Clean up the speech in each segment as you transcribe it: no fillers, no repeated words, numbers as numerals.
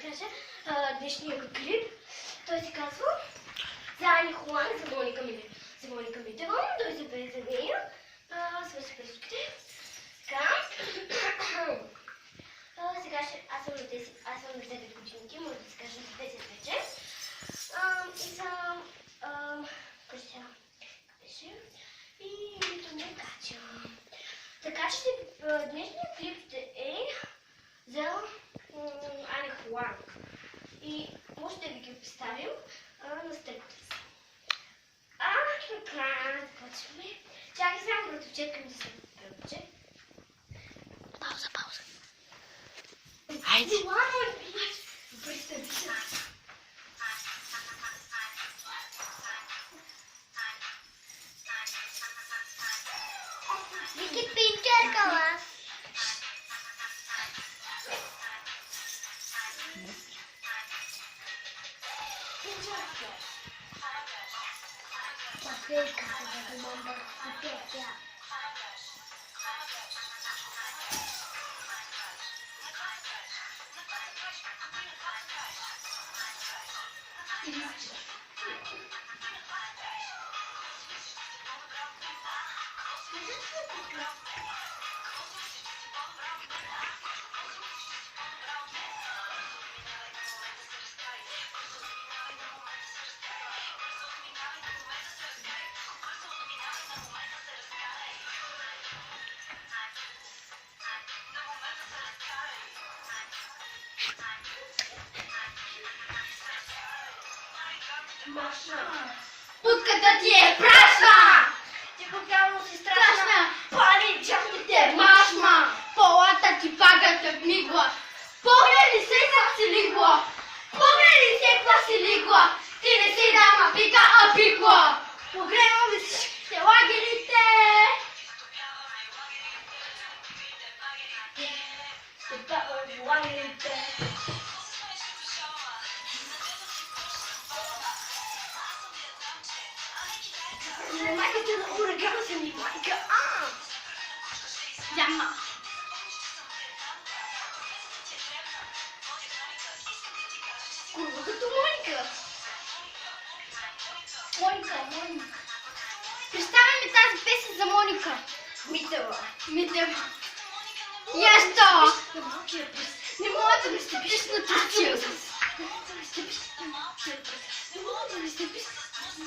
кажа днешния клип. Той се казва за Ани Холан, за Моника Митева. Той се пее за нея. Свърши преските. Така. Сега аз съм на 10 годинки, може да се кажа за 10 вече. И съм... Кой сега? Беше? И името ми е Катя. Така че днешният клип е за Ани Холан. И може да ви ги представим на стъпката си. Така, започваме. Чакай само да чекам да се превъче. Пауза. Айде! Представи се. Вики пинчеркала. Путката ти е прашна! Ти буквално си страшна! Пали чакайте, машма! Полата ти пагата мигла. Погледни се как си лигла. Погледни се как си лигла. Ти не си дама пика, а пикла. Погребаме се лагерите. Лагерите. Майката на урагана се ми майка. Яма. Курва като Моника. Моника. Представяме тази песен за Моника Митева. Ящо? На малкия пръст. Не мога да ми стъпиш на тръстия. Не мога да ми стъпиш на малкия пръст. Не мога да ми стъпиш на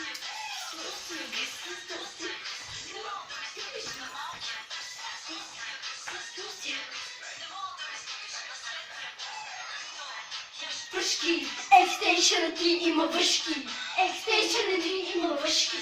въшки. Екстеншънът ти има въшки. Екстеншънът ти има въшки.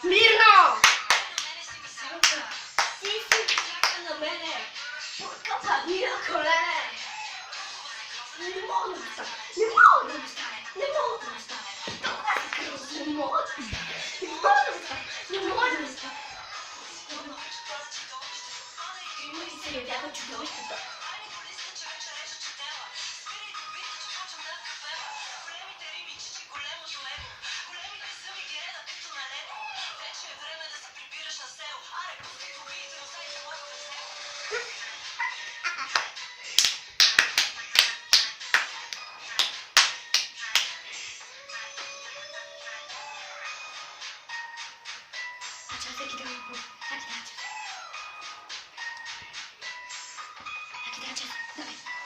Мирно! Ти си чака на мене. Путката ми на колене. Не мога да ми стане. Толкова си кръв, не мога да ми стане. И се ядяха чудовищата. Aqui dá,